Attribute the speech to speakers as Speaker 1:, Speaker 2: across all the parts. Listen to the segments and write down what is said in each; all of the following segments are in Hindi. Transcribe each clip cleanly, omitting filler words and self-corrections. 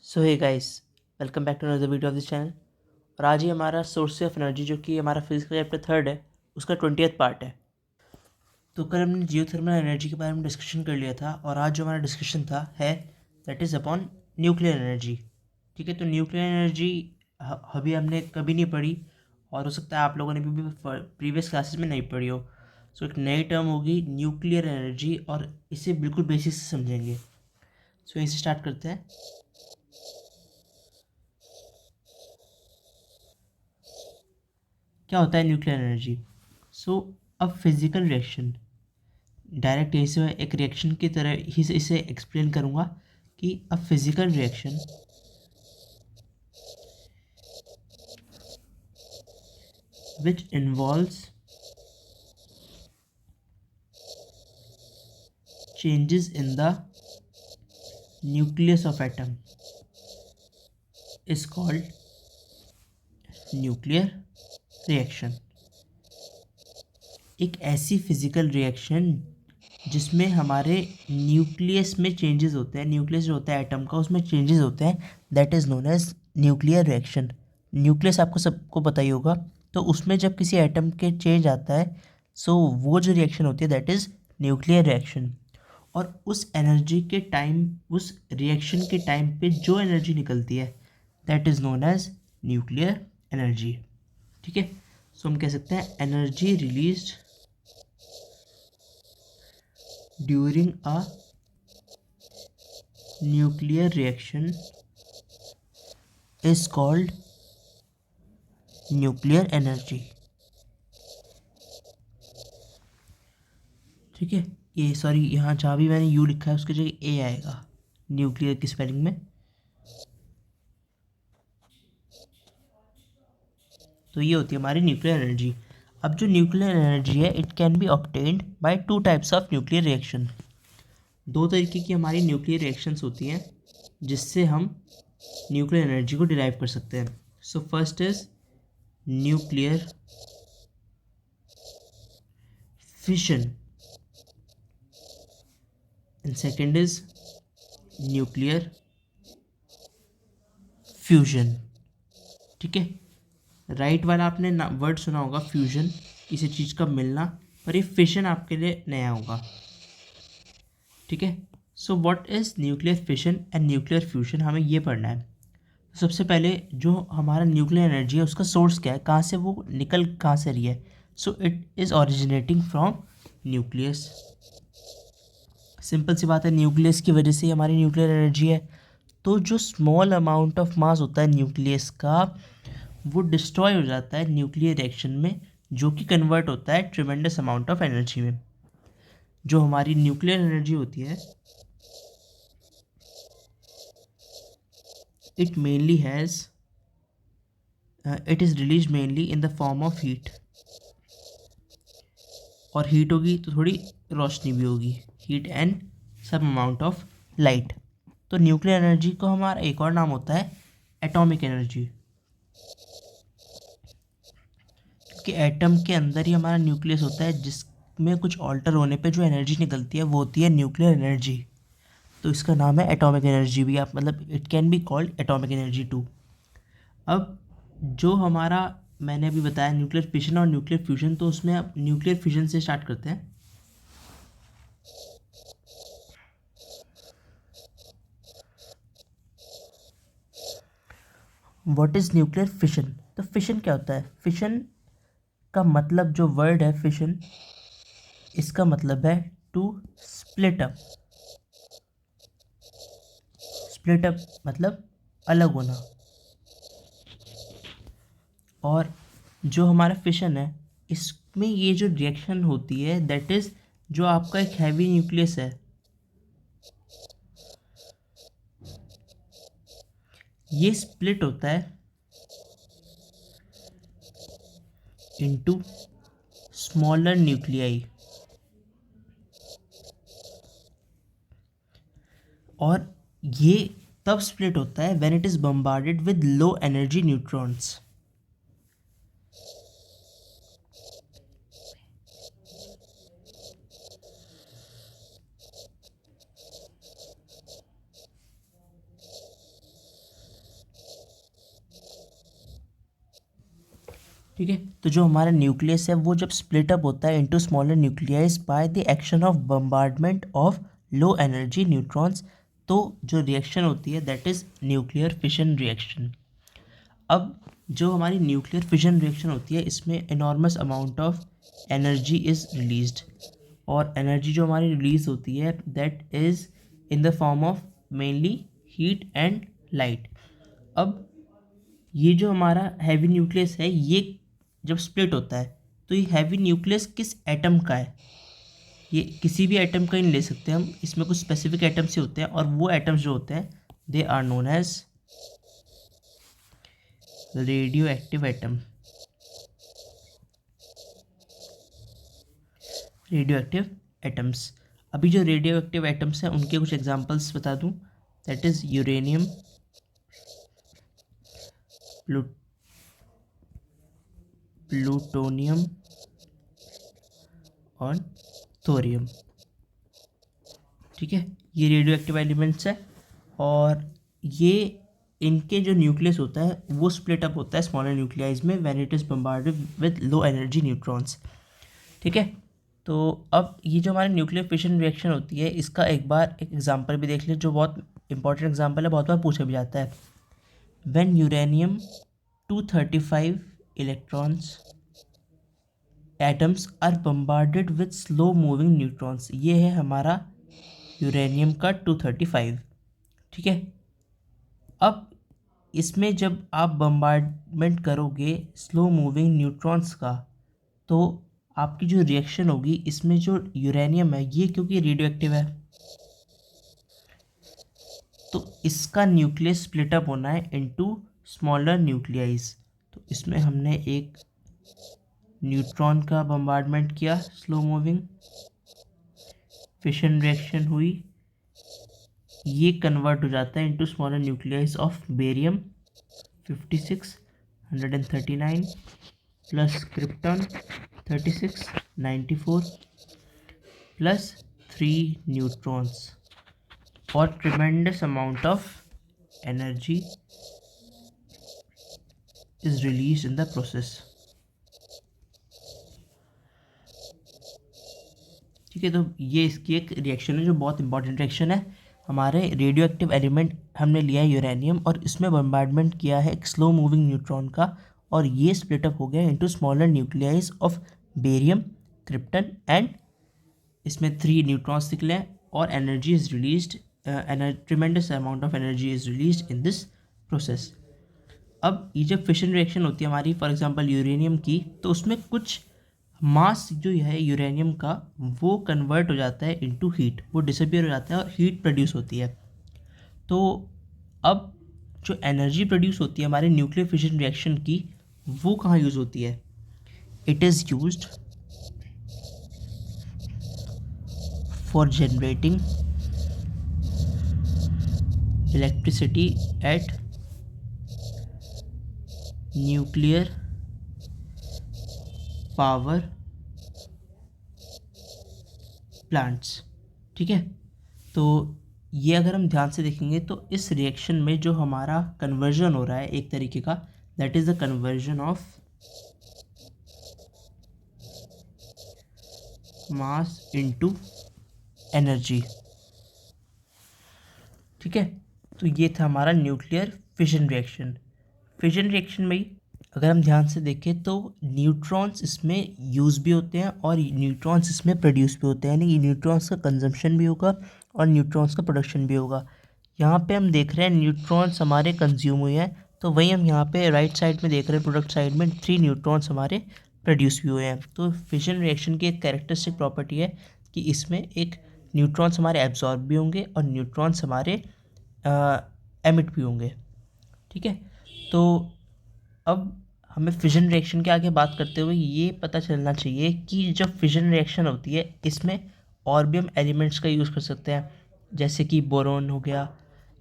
Speaker 1: So hey guys, welcome back to another video of this channel. और आज ही हमारा सोर्स ऑफ एनर्जी जो कि हमारा फिजिक्स का चैप्टर 3 है, उसका 20th पार्ट है। तो कल हमने जियोथर्मल एनर्जी के बारे में डिस्कशन कर लिया था और आज जो हमारा डिस्कशन था है that is upon nuclear energy. ठीक है, तो न्यूक्लियर एनर्जी अभी हमने कभी नहीं पढ़ी और हो सकता है आप लोगों ने भी प्रीवियस क्लासेस में नहीं पढ़ी हो। सो एक नई टर्म होगी न्यूक्लियर एनर्जी और इसे बिल्कुल बेसिक से समझेंगे। सो यहीं से स्टार्ट करते हैं। क्या होता है न्यूक्लियर एनर्जी? सो अब फिजिकल रिएक्शन, डायरेक्ट यहीं से मैं एक रिएक्शन की तरह ही से इसे एक्सप्लेन करूँगा कि a physical reaction which involves changes in the nucleus of atom is called nuclear reaction। एक ऐसी फिजिकल रिएक्शन जिसमें हमारे न्यूक्लियस में चेंजेस होते हैं, न्यूक्लियस जो होता है एटम का उसमें चेंजेस होते हैं, that is known as nuclear reaction. Nucleus आपको सबको पता ही होगा, तो उसमें जब किसी एटम के चेंज आता है सो वो जो रिएक्शन होती है दैट इज़ न्यूक्लियर रिएक्शन। और उस एनर्जी के टाइम, उस रिएक्शन के टाइम पे जो एनर्जी निकलती है that is known as nuclear energy. ठीक है, सो हम कह सकते हैं energy released during a nuclear reaction is called nuclear energy. ठीक है, ये सॉरी यहाँ जहाँ भी मैंने यू लिखा है उसकी जगह ए आएगा न्यूक्लियर की स्पेलिंग में। तो ये होती है हमारी न्यूक्लियर एनर्जी। अब जो न्यूक्लियर एनर्जी है it can B obtained by two types of nuclear reaction. दो तरीके की हमारी न्यूक्लियर रिएक्शंस होती हैं जिससे हम न्यूक्लियर एनर्जी को डिराइव कर सकते हैं। So first is nuclear fission and second is nuclear fusion. ठीक है, राइट वाला आपने वर्ड सुना होगा फ्यूजन, किसी चीज़ का मिलना, पर ये फिशन आपके लिए नया होगा। ठीक है, so what is nuclear fission and nuclear fusion, हमें ये पढ़ना है। तो सबसे पहले जो हमारा न्यूक्लियर एनर्जी है उसका सोर्स क्या है, कहाँ से वो निकल कहाँ से रही है? So it is originating from nucleus. Simple सी बात है, न्यूक्लियस की वजह से ही हमारी न्यूक्लियर एनर्जी है। तो जो स्मॉल अमाउंट ऑफ मास होता है न्यूक्लियस का वो डिस्ट्रॉय हो जाता है न्यूक्लियर रिएक्शन में, जो कि कन्वर्ट होता है ट्रिमेंडस अमाउंट ऑफ एनर्जी में। जो हमारी न्यूक्लियर एनर्जी होती है it mainly has it is release mainly in the form of heat. और हीट होगी तो थोड़ी रोशनी भी होगी, heat and some amount of light. तो न्यूक्लियर एनर्जी को हमारा एक और नाम होता है एटॉमिक एनर्जी, क्योंकि एटम के अंदर ही हमारा न्यूक्लियस होता है जिसमें कुछ ऑल्टर होने पे जो एनर्जी निकलती है वो होती है न्यूक्लियर एनर्जी। तो इसका नाम है एटॉमिक एनर्जी भी, आप मतलब it can be called atomic energy too. अब जो हमारा मैंने अभी बताया न्यूक्लियर फिशन और न्यूक्लियर फ्यूजन, तो उसमें अब न्यूक्लियर फिशन से स्टार्ट करते हैं। What is nuclear fission? तो फिशन क्या होता है? फिशन का मतलब, जो वर्ड है फिशन, इसका मतलब है to split up. Split up मतलब अलग होना। और जो हमारा फिशन है इसमें ये जो रिएक्शन होती है दैट इज़, जो आपका एक हैवी न्यूक्लियस है ये स्प्लिट होता है इनटू स्मॉलर न्यूक्लियाई। और ये तब स्प्लिट होता है when it is bombarded with low energy neutrons. ठीक है। तो जो हमारा न्यूक्लियस है वो जब स्प्लिट अप होता है into smaller nucleus by the action of bombardment of low energy neutrons, तो जो रिएक्शन होती है that is nuclear fission reaction. अब जो हमारी न्यूक्लियर फिशन रिएक्शन होती है इसमें enormous amount of energy is released, और एनर्जी जो हमारी रिलीज होती है that is in the form of mainly heat and light. अब ये जो हमारा हैवी न्यूक्लियस है ये जब स्प्लिट होता है तो ये हैवी न्यूक्लियस किस एटम का है, ये किसी भी एटम का ही नहीं ले सकते हम, इसमें कुछ स्पेसिफिक एटम्स ही होते हैं, और वो एटम्स जो होते हैं they are known as radioactive atom. Radioactive atoms, अभी जो रेडियो एक्टिव एटम्स हैं उनके कुछ एग्जांपल्स बता दूं, दैट इज़ यूरेनियम, प्लूटोनियम और थोरियम। ठीक है, ये रेडियो एक्टिव एलिमेंट्स है, और ये इनके जो न्यूक्लियस होता है वो स्प्लिट अप होता है स्मॉलर न्यूक्लियाइज में when it is bombarded with low energy neutrons. ठीक है, तो अब ये जो हमारी न्यूक्लियर फिशन रिएक्शन होती है इसका एक बार एक एग्जांपल भी देख लें जो बहुत इंपॉर्टेंट एग्जांपल है, बहुत बार पूछा भी जाता है। When uranium 235 electrons atoms are bombarded with slow moving neutrons, ये है हमारा यूरेनियम का 235। ठीक है, अब इसमें जब आप बम्बार्डमेंट करोगे स्लो मूविंग न्यूट्रॉन्स का तो आपकी जो रिएक्शन होगी इसमें जो यूरेनियम है ये क्योंकि रेडियो एक्टिव है तो इसका न्यूक्लियस स्प्लिट अप होना है इनटू स्मॉलर न्यूक्लियाइज। तो इसमें हमने एक न्यूट्रॉन का बम्बार्डमेंट किया स्लो मूविंग, फिशन रिएक्शन हुई, ये कन्वर्ट हो जाता है into smaller nuclei of barium 56 139 plus krypton 36 94 plus 3 neutrons, और tremendous amount of energy is release in the process. ठीक है, तो ये इसकी एक रिएक्शन है जो बहुत इंपॉर्टेंट रिएक्शन है। हमारे रेडियो एक्टिव एलिमेंट हमने लिया है यूरेनियम और इसमें बम्बार्डमेंट किया है एक स्लो मूविंग न्यूट्रॉन का, और ये स्प्लिटअप हो गया into smaller nuclei of barium, krypton and इसमें 3 न्यूट्रॉन्स निकले हैं, और energy is released, tremendous amount of energy is released in this process. अब ये जब फिशन रिएक्शन होती है हमारी फॉर एग्जांपल यूरेनियम की, तो उसमें कुछ मास जो है यूरेनियम का वो कन्वर्ट हो जाता है इनटू हीट, वो डिसअपियर हो जाता है और हीट प्रोड्यूस होती है। तो अब जो एनर्जी प्रोड्यूस होती है हमारे न्यूक्लियर फिशन रिएक्शन की वो कहाँ यूज़ होती है, it is used for generating electricity at nuclear power plants. ठीक है, तो ये अगर हम ध्यान से देखेंगे तो इस रिएक्शन में जो हमारा कन्वर्जन हो रहा है एक तरीके का that is the conversion of mass into energy. ठीक है, तो ये था हमारा nuclear fission reaction. Fission reaction में अगर हम ध्यान से देखें तो न्यूट्रॉन्स इसमें यूज़ भी होते हैं और न्यूट्रॉन्स इसमें प्रोड्यूस भी होते हैं, यानी कि न्यूट्रॉन्स का कंजम्पशन भी होगा और न्यूट्रॉन्स का प्रोडक्शन भी होगा। यहाँ पे हम देख रहे हैं न्यूट्रॉन्स हमारे कंज्यूम हुए हैं, तो वही हम यहाँ पे राइट साइड में देख रहे हैं प्रोडक्ट साइड में 3 न्यूट्रॉन्स हमारे प्रोड्यूस भी हुए हैं। तो फिशन रिएक्शन की एक कैरेक्टरिस्टिक प्रॉपर्टी है कि इसमें एक न्यूट्रॉन्स हमारे एब्जॉर्ब भी होंगे और न्यूट्रॉन्स हमारे एमिट भी होंगे। ठीक है, तो अब हमें फिशन रिएक्शन के आगे बात करते हुए ये पता चलना चाहिए कि जब फिशन रिएक्शन होती है इसमें और भी हम एलिमेंट्स का यूज़ कर सकते हैं, जैसे कि बोरोन हो गया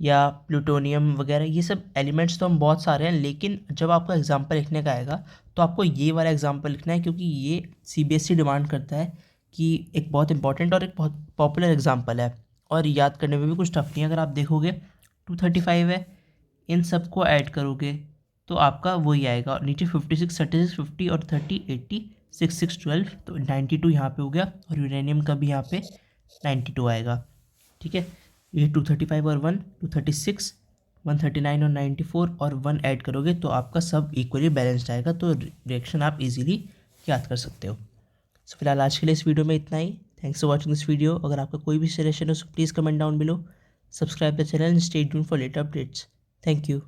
Speaker 1: या प्लूटोनियम वगैरह, ये सब एलिमेंट्स तो हम बहुत सारे हैं, लेकिन जब आपको एग्जांपल लिखने का आएगा तो आपको ये वाला एग्जांपल लिखना है क्योंकि ये CBSE डिमांड करता है कि एक बहुत इंपॉर्टेंट और एक बहुत पॉपुलर एग्जाम्पल है और याद करने में भी कुछ टफ नहीं है। अगर आप देखोगे 235 है, इन सबको ऐड करोगे तो आपका वही आएगा। और नीचे 56, 36, 50 और 30, 80, 6, 6, 12, तो 92 यहाँ पे हो गया। और यूरेनियम का भी यहाँ पे 92 आएगा। ठीक है, ये 235 और 1, 236, 139 और 94 और 1 ऐड करोगे तो आपका सब इक्वली बैलेंस्ड आएगा। तो रिएक्शन आप इजीली याद कर सकते हो। सो फिलहाल आज के लिए इस वीडियो में इतना ही। Thanks for watching this video. अगर आपका कोई भी सजेशन हो तो please comment down below, subscribe the channel and stay tuned for later updates. Thank you.